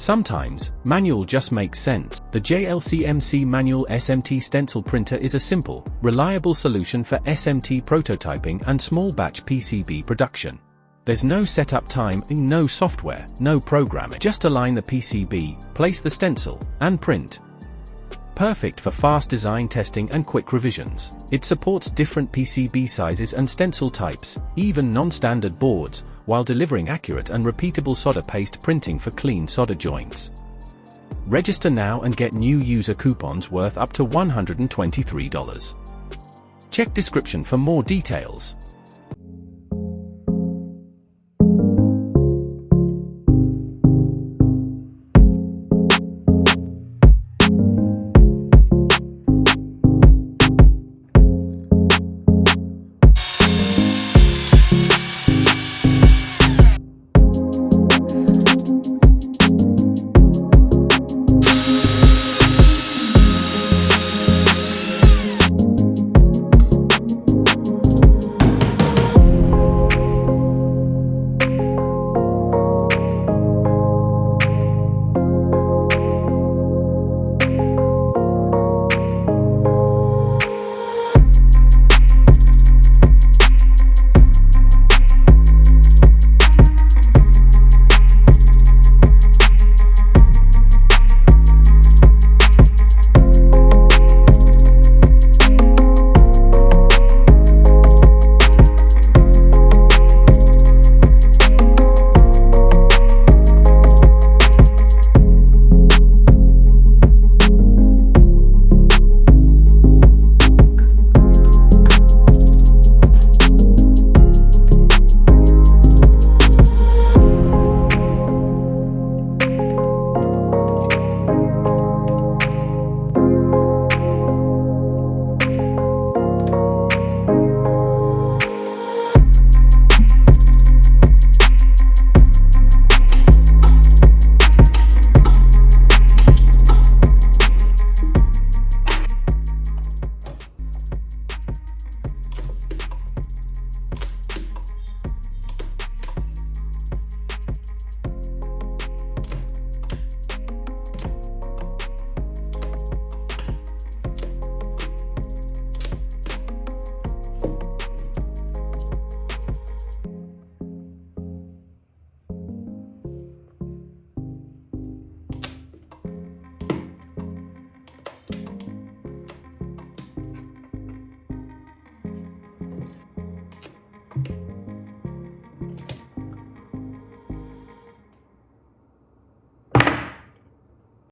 Sometimes, manual just makes sense. The JLCMC manual SMT stencil printer is a simple, reliable solution for SMT prototyping and small batch PCB production. There's no setup time, no software, no programming. Just align the PCB, place the stencil, and print. Perfect for fast design testing and quick revisions. It supports different PCB sizes and stencil types, even non-standard boards, while delivering accurate and repeatable solder paste printing for clean solder joints. Register now and get new user coupons worth up to $123. Check description for more details.